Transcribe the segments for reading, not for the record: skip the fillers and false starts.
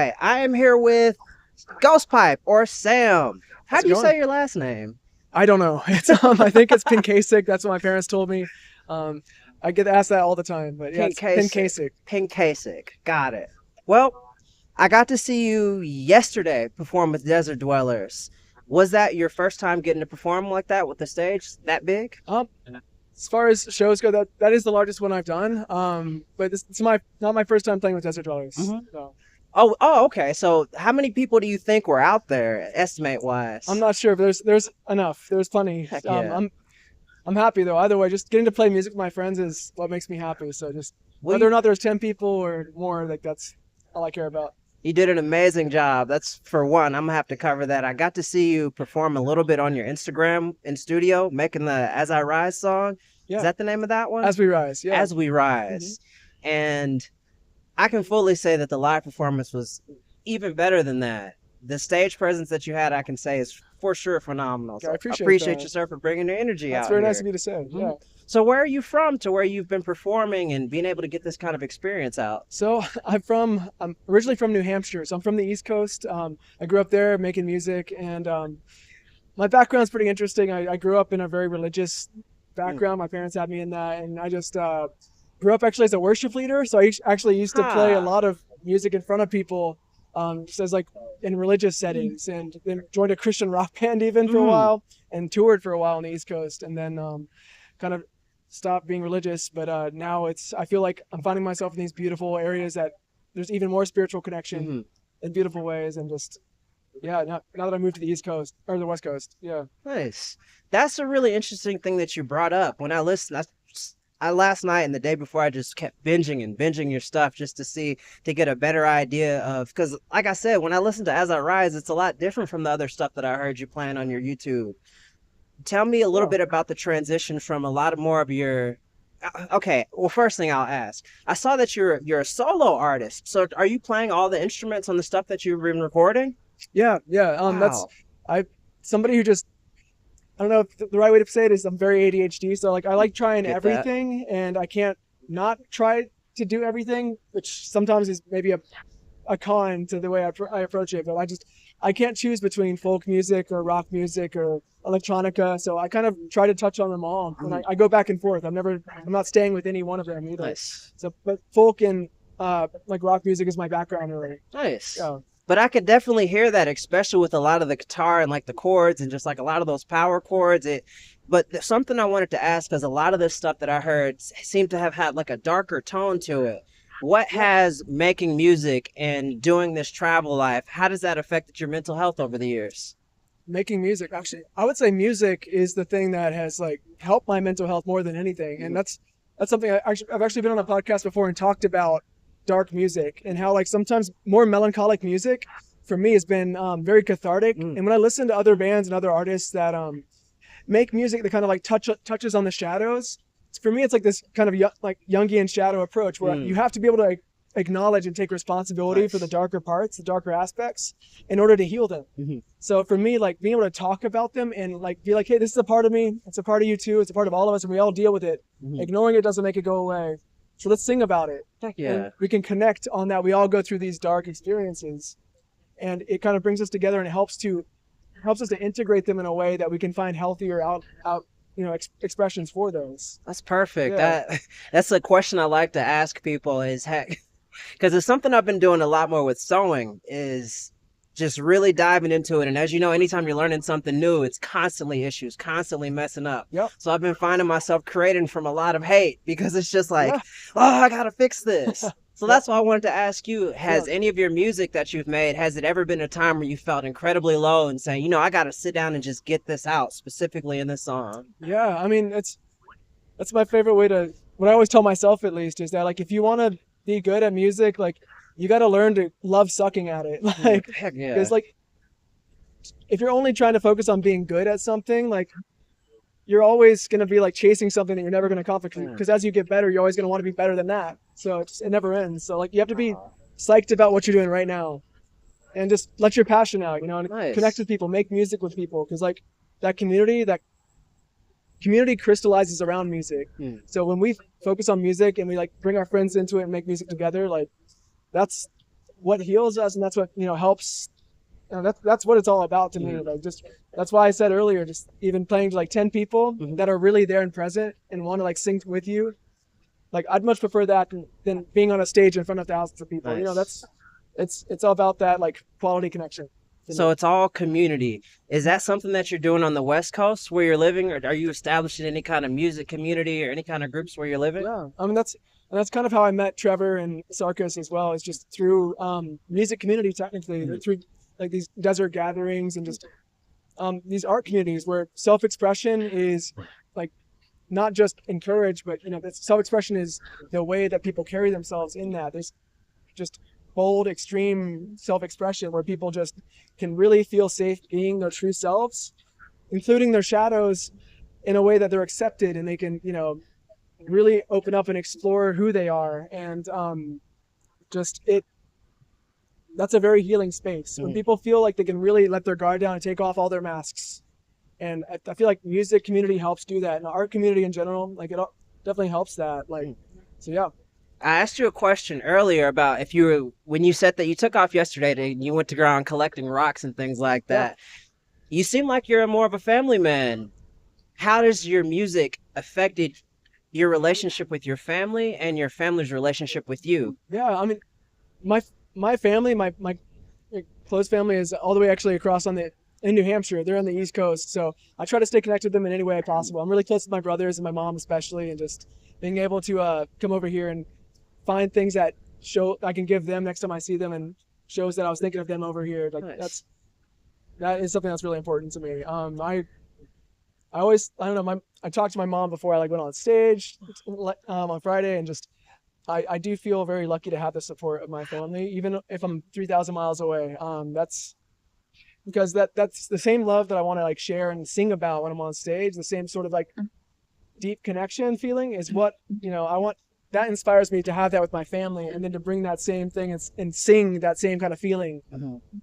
right, I am here with Ghostpipe or Sam. How How's do it you going? say your last name? I don't know. It's I think it's Pinkasic. That's what my parents told me. Um, I get asked that all the time, but yeah, Pink it's Kasich. Pinkasic. Pink Kasich. Got it. Well, I got to see you yesterday perform with Desert Dwellers. Was that your first time getting to perform like that with the stage that big? Um, as far as shows go, that is the largest one I've done. But it's my not my first time playing with Desert Dwellers. Hmm. So Oh, okay. So, how many people do you think were out there, estimate I'm wise? not sure, but there's enough. There's plenty. Heck yeah. I'm happy though. Either way, just getting to play music with my friends is what makes me happy. So just Well, whether you or not there's 10 people or more, like that's all I care about. You did an amazing job. That's for one. I'm gonna have to cover that. I got to see you perform a little bit on your Instagram in studio, making the "As I Rise" song. Is Yeah, that the name of that one? as we rise. Yeah. "As We Hmm. Rise," and I can fully say that the live performance was even better than that. The stage presence that you had, I can say, is for sure phenomenal. Yeah, I So I appreciate appreciate that. you, sir, for bringing your energy That's out very nice here. of you to say. Mhm. Yeah. So where are you from to where you've been performing and being able to get this kind of experience out? So I'm originally from New Hampshire. So I'm from the East Coast. I grew up there making music, and my background's pretty interesting. I grew up in a very religious background. My parents had me in that, and I just grew up actually as a worship leader. So actually used to play a Huh. lot of music in front of people, just as like in religious settings, and then joined a Christian rock band even for a Mm. while, and toured for a while on the East Coast, and then kind of stopped being religious. But now I feel like I'm finding myself in these beautiful areas that there's even more spiritual connection Hmm. in beautiful ways, and just yeah. Now that I moved to the East Coast or the West Coast, yeah. Nice. That's a really interesting thing that you brought up. When I listened, I last night and the day before, I just kept binging and binging your stuff just to see to get a better idea of because, like I said, when I listen to "As I Rise," it's a lot different from the other stuff that I heard you playing on your YouTube. Tell me a little Oh, bit about the transition from a lot of more of your. Okay, well, first thing I'll ask, I saw that you're a solo artist. So are you playing all the instruments on the stuff that you've been recording? yeah, yeah. That's Wow. I somebody who just I don't know if the right way to say it is I'm very ADHD. So like I like trying Get that. everything, and I can't not try to do everything, which sometimes is maybe a con to the way I approach it. But I can't choose between folk music or rock music or electronica. So I kind of try to touch on them all, and Mhm. I go back and forth. I'm not staying with any one of them either. Nice. So, but folk and like rock music is my background really. Nice. Yeah. But I could definitely hear that, especially with a lot of the guitar and like the chords and just like a lot of those power chords. Something I wanted to ask because a lot of this stuff that I heard seemed to have had like a darker tone to it. What Yeah. has making music and doing this travel life? How does that affected your mental health over the years? Making music, actually, I would say music is the thing that has like helped my mental health more than anything. And that's something I've actually been on a podcast before and talked about dark music and how like sometimes more melancholic music for me has been very cathartic. Mm, And when I listen to other bands and other artists that make music that kind of like touches on the shadows, for me it's like this kind of like Jungian shadow approach where you mm, have to be able to like, acknowledge and take responsibility for the nice. darker parts, the darker aspects, in order to heal them. Mhm. So for me, like being able to talk about them and like be like, hey, this is a part of me. It's a part of you too. It's a part of all of us, and we all deal with it. Mhm. Ignoring it doesn't make it go away. So let's sing about it, Heck and yeah. we can connect on that. We all go through these dark experiences, and it kind of brings us together and helps us to integrate them in a way that we can find healthier out expressions for those. That's perfect. Yeah. That's a question I like to ask people is heck, because it's something I've been doing a lot more with sewing is just really diving into it. And as you know, anytime you're learning something new, it's constantly issues, constantly messing up. Yep. So I've been finding myself creating from a lot of hate because it's just like, Yeah. oh, I gotta fix this. So Yep. that's why I wanted to ask you, Yeah. has any of your music that you've made, has it ever been a time where you felt incredibly low and saying, I gotta sit down and just get this out, specifically in this song? Yeah. I mean, that's my favorite way to. What I always tell myself, at least, is that like if you want to be good at music, like you got to learn to love sucking at it. Like, Heck yeah. because like if you're only trying to focus on being good at something, like you're always gonna be like chasing something that you're never gonna accomplish. Mm. Because as you get better, you're always gonna want to be better than that. So it never ends. So like you have to be psyched about what you're doing right now, and just let your passion out. And connect Nice. with people, make music with people, because like that community crystallizes around music. Mm. So when we focus on music and we like bring our friends into it and make music together, like that's what heals us, and that's what helps. That's what it's all about to me. Like, just that's why I said earlier, just even playing to like 10 people that are really there and present and want to like sing with you. Like, I'd much prefer that than being on a stage in front of thousands of people. Nice. It's all about that like quality connection. So it's all community. Is that something that you're doing on the West Coast where you're living, or are you establishing any kind of music community or any kind of groups where you're living? Yeah, I mean that's kind of how I met Trevor and Sarkis as well. It's just through music community, technically, through like these desert gatherings and just these art communities where self-expression is like not just encouraged, but self-expression is the way that people carry themselves in that. There's just bold, extreme self-expression where people just can really feel safe being their true selves, including their shadows, in a way that they're accepted and they can, really open up and explore who they are. And that's a very healing space when people feel like they can really let their guard down and take off all their masks. And I feel like music community helps do that, and the art community in general, like it definitely helps that. Like, so yeah. I asked you a question earlier about when you said that you took off yesterday and you went to ground collecting rocks and things like that. Yeah. You seem like you're more of a family man. How does your music affected your relationship with your family and your family's relationship with you? Yeah, I mean, my family, my close family is all the way actually across in New Hampshire. They're on the East Coast, so I try to stay connected with them in any way possible. I'm really close with my brothers and my mom especially, and just being able to come over here and find things that I can give them next time I see them, and shows that I was thinking of them over here. Like, nice. That is something that's really important to me. I talked to my mom before I went on stage on Friday, and just I do feel very lucky to have the support of my family, even if I'm 3,000 miles away. That's because that's the same love that I want to share and sing about when I'm on stage. The same sort of deep connection feeling is what I want. That inspires me to have that with my family, and then to bring that same thing and sing that same kind of feeling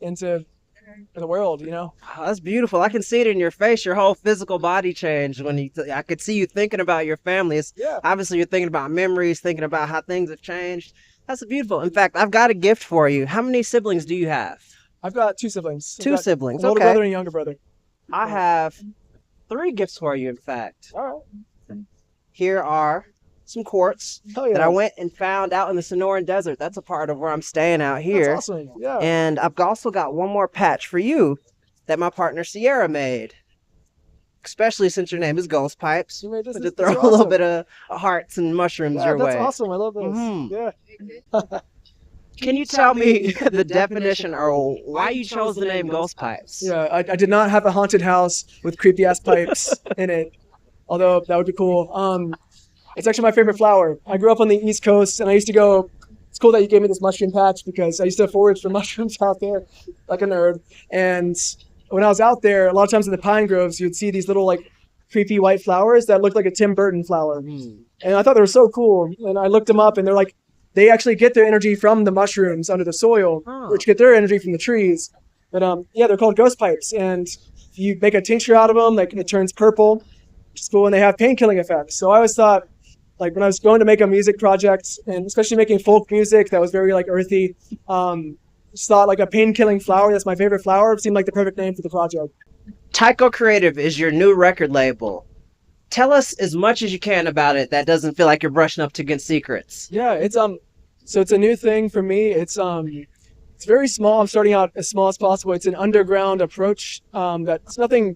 into the world. Oh, that's beautiful. I can see it in your face. Your whole physical body changed when I could see you thinking about your family. Obviously you're thinking about memories, thinking about how things have changed. That's beautiful. In fact, I've got a gift for you. How many siblings do you have? I've got 2 siblings. Two siblings. An older brother and a younger brother. I have 3 gifts for you, in fact. All right. Here are some quartz that I went and found out in the Sonoran Desert. That's a part of where I'm staying out here. That's awesome. Yeah. And I've also got one more patch for you that my partner Sierra made. Especially since your name is Ghostpipes. To throw a little bit of hearts and mushrooms your way. That's awesome. I love this. Yeah. Can you tell me the definition or why you chose the name Ghostpipes? Yeah, I did not have a haunted house with creepy ass pipes in it, although that would be cool. It's actually my favorite flower. I grew up on the East Coast, and I used to go. It's cool that you gave me this mushroom patch, because I used to forage for mushrooms out there like a nerd. And when I was out there, a lot of times in the pine groves, you'd see these little creepy white flowers that looked like a Tim Burton flower. And I thought they were so cool. And I looked them up, and they actually get their energy from the mushrooms under the soil, which get their energy from the trees. But they're called ghost pipes, and if you make a tincture out of them, it turns purple, which is cool, and they have pain-killing effects. So I always thought, when I was going to make a music project, and especially making folk music that was very earthy, just thought a pain-killing flower, that's my favorite flower, seemed like the perfect name for the project. Tycho Creative is your new record label. Tell us as much as you can about it that doesn't feel like you're brushing up against secrets. Yeah, it's so it's a new thing for me. It's very small. I'm starting out as small as possible. It's an underground approach. That's nothing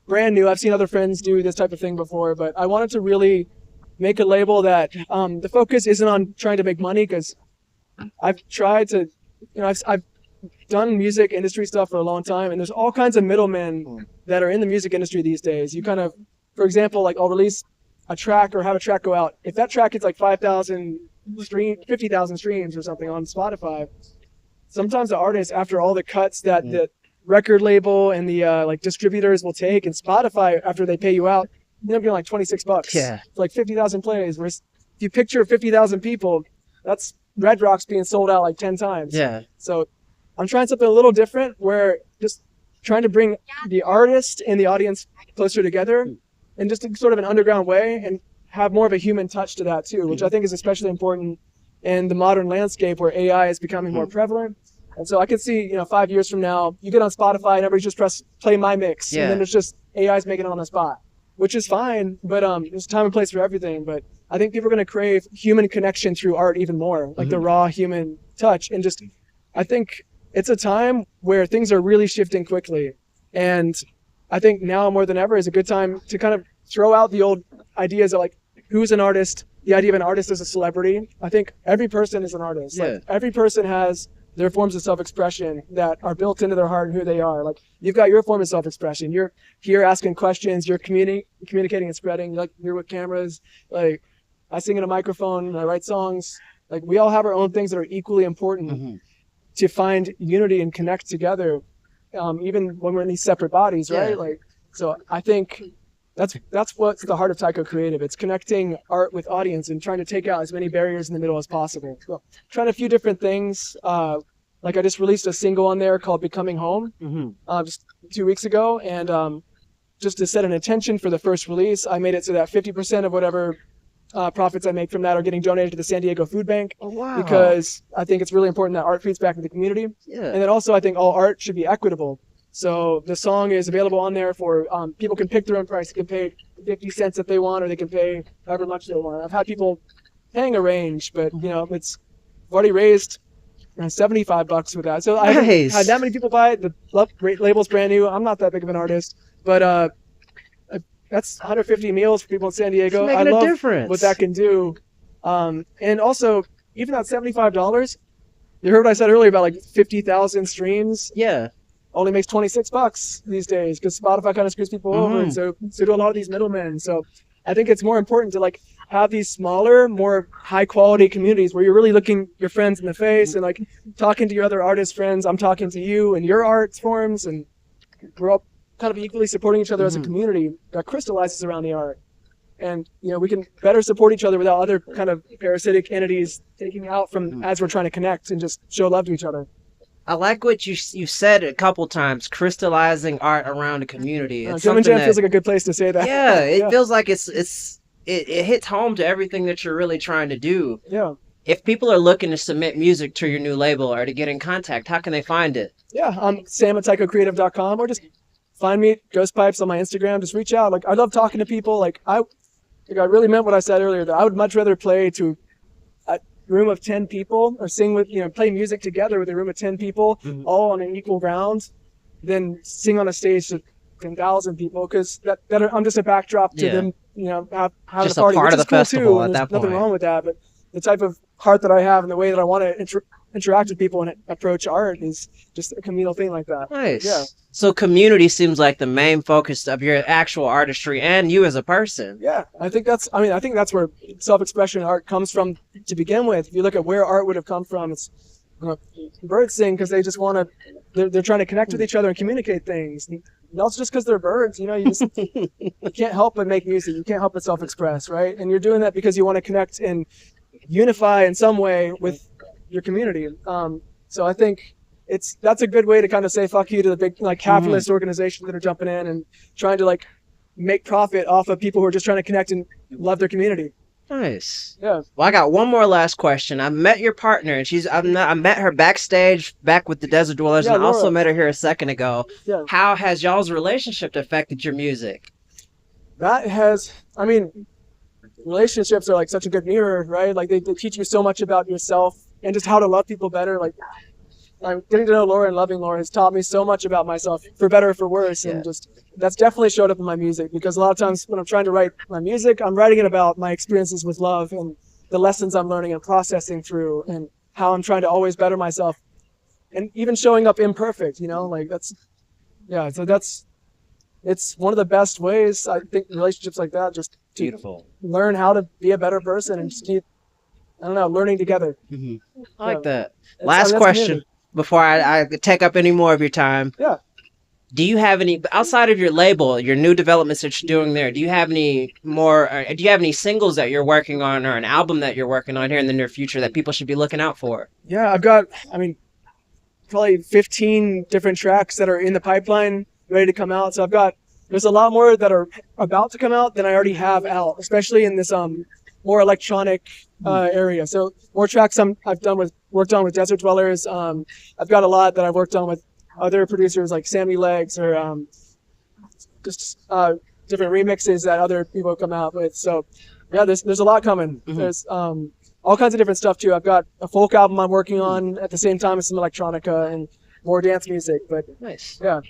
brand new. I've seen other friends do this type of thing before, but I wanted to really make a label that the focus isn't on trying to make money, because I've tried to, I've done music industry stuff for a long time, and there's all kinds of middlemen that are in the music industry these days. You kind of, for example, I'll release a track or have a track go out. If that track gets 5,000 50,000 streams or something on Spotify, sometimes the artist, after all the cuts that the record label and the distributors will take, and Spotify, after they pay you out, you end up getting $26. Yeah. For 50,000 plays. Whereas if you picture 50,000 people, that's Red Rocks being sold out 10 times. Yeah. So I'm trying something a little different, where just trying to bring the artist and the audience closer together in just sort of an underground way, and have more of a human touch to that too, which I think is especially important in the modern landscape where AI is becoming more prevalent. And so I can see, 5 years from now, you get on Spotify and everybody just press play my mix, and then it's just AI's making it on the spot, which is fine. But there's a time and place for everything. But I think people are going to crave human connection through art even more, like the raw human touch. And just, I think it's a time where things are really shifting quickly. And I think now more than ever is a good time to kind of throw out the old ideas of like, who's an artist? The idea of an artist as a celebrity. I think every person is an artist. Like, every person has their forms of self-expression that are built into their heart and who they are. Like, you've got your form of self-expression. You're here asking questions. You're communicating and spreading. Like, you're with cameras. Like, I sing in a microphone. I write songs. Like, we all have our own things that are equally important to find unity and connect together, even when we're in these separate bodies, right? Like, so I think that's what's the heart of Tycho Creative. It's connecting art with audience and trying to take out as many barriers in the middle as possible. So, trying a few different things. Like I just released a single on there called Becoming Home just 2 weeks ago. And just to set an intention for the first release, I made it so that 50% of whatever profits I make from that are getting donated to the San Diego Food Bank. Oh, wow. Because I think it's really important that art feeds back to the community. Yeah. And then also I think all art should be equitable. So the song is available on there for people can pick their own price. They can pay 50 cents if they want, or they can pay however much they want. I've had people paying a range, but I've already raised around $75 with that. So I haven't had that many people buy it. The label's brand new. I'm not that big of an artist, but that's 150 meals for people in San Diego. It's making a difference. What that can do. And also, even that $75, you heard what I said earlier about like 50,000 streams. Yeah. Only makes $26 these days because Spotify kind of screws people over, and so do a lot of these middlemen. So I think it's more important to like have these smaller, more high quality communities where you're really looking your friends in the face and like talking to your other artist friends. I'm talking to you and your art forms, and we're all kind of equally supporting each other as a community that crystallizes around the art. And we can better support each other without other kind of parasitic entities taking out from as we're trying to connect and just show love to each other. I like what you said a couple times, crystallizing art around a community. Jam and Jam feels like a good place to say that. Yeah, it feels like it hits home to everything that you're really trying to do. Yeah. If people are looking to submit music to your new label or to get in contact, how can they find it? Yeah, Sam at TychoCreative.com, or just find me at Ghostpipes on my Instagram. Just reach out. Like, I love talking to people. Like, I really meant what I said earlier, that I would much rather play to room of 10 people or sing with play music together with a room of 10 people all on an equal ground than sing on a stage to 10,000 people, because I'm just a backdrop to them having just a party, part which of the is cool festival too, at and that there's nothing point. wrong with that. But the type of heart that I have and the way that I want to interact with people and approach art is just a communal thing like that. Nice. Yeah. So community seems like the main focus of your actual artistry and you as a person. Yeah, I think that's where self-expression art comes from to begin with. If you look at where art would have come from, it's birds sing because they just want to. They're trying to connect with each other and communicate things. And also just because they're birds, you can't help but make music. You can't help but self-express, right? And you're doing that because you want to connect and unify in some way with your community. So I think that's a good way to kind of say fuck you to the big capitalist organizations that are jumping in and trying to make profit off of people who are just trying to connect and love their community. Nice. Yeah. Well, I got one more last question. I met your partner, and I met her backstage back with the Desert Dwellers, and I also met her here a second ago. Yeah. How has y'all's relationship affected your music? That has, relationships are like such a good mirror, right? Like they teach you so much about yourself and just how to love people better. Like, getting to know Laura and loving Laura has taught me so much about myself, for better or for worse. And just that's definitely showed up in my music, because a lot of times when I'm trying to write my music, I'm writing it about my experiences with love and the lessons I'm learning and processing through, and how I'm trying to always better myself, and even showing up imperfect, it's one of the best ways, I think, relationships like that, just to Beautiful. Learn how to be a better person and just keep, learning together. I like that. Last question before I take up any more of your time. Yeah. Do you have any, outside of your label, your new developments that you're doing there, do you have any more, do you have any singles that you're working on, or an album that you're working on here in the near future that people should be looking out for? Yeah, I've got, probably 15 different tracks that are in the pipeline, ready to come out. So there's a lot more that are about to come out than I already have out, especially in this more electronic area. So more tracks I've worked on with Desert Dwellers. I've got a lot that I've worked on with other producers like Sammy Legs or just different remixes that other people come out with. So yeah, there's a lot coming. There's all kinds of different stuff too. I've got a folk album I'm working on at the same time as some electronica and more dance music. But Nice. yeah,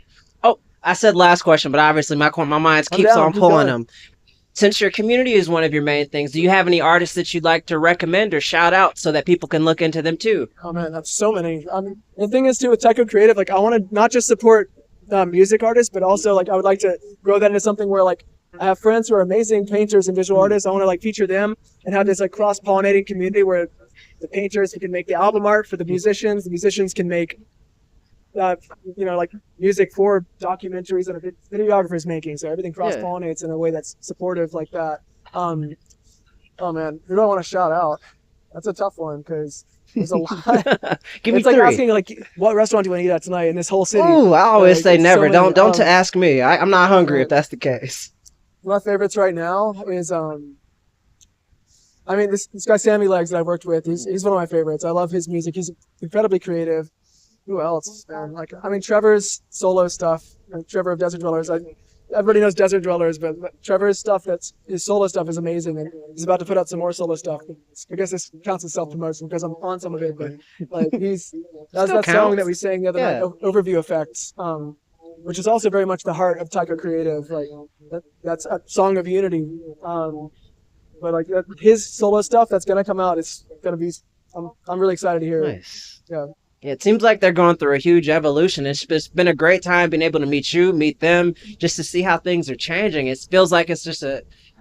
Oh, I said last question, but obviously my mind I'm keeps down. on Keep pulling going. them. Since your community is one of your main things, do you have any artists that you'd like to recommend or shout out so that people can look into them too? Oh man, that's so many. The thing is too with Tycho Creative, like I want to not just support music artists, but also like I would like to grow that into something where like I have friends who are amazing painters and visual artists. I want to like feature them and have this like cross-pollinating community where the painters can make the album art for the musicians can make like music for documentaries that a videographer's making. So everything cross-pollinates in a way that's supportive like that. Oh man, who do I want to shout out? That's a tough one because there's a lot. Give me It's like three. asking like what restaurant do you want to eat at tonight in this whole city? Oh, I always say It's so never. many. Don't to ask me. I'm not hungry if that's the case. My favorites right now is I mean this guy Sammy Legs that I worked with. He's one of my favorites. I love his music. He's incredibly creative. Who else? Man? Like I mean Trevor's solo stuff. Trevor of Desert Dwellers. Everybody knows Desert Dwellers, but Trevor's stuff his solo stuff is amazing, and he's about to put out some more solo stuff. I guess this counts as self-promotion because I'm on some of it, but like that's that song counts. that we sang the other night, Overview Effects, which is also very much the heart of Tycho Creative. Like that's a song of unity. But like his solo stuff that's gonna come out, it's gonna be. I'm really excited to hear it. Nice. Yeah. Yeah, it seems like they're going through a huge evolution. It's been a great time being able to meet you, meet them, just to see how things are changing. It feels like it's just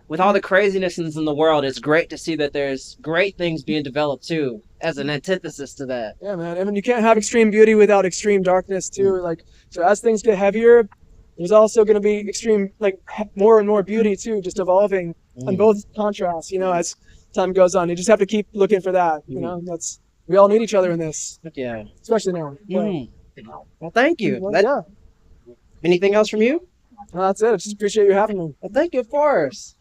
with all the craziness in the world, it's great to see that there's great things being developed too, as an antithesis to that. Yeah, man. I mean, you can't have extreme beauty without extreme darkness too. Like, so as things get heavier, there's also going to be extreme, like more and more beauty too, just evolving on both contrasts. As time goes on, you just have to keep looking for that. We all need each other in this. Yeah. Especially now. Well, thank you. Yeah. Anything else from you? No, that's it. I just appreciate you having me. Well, thank you, of course.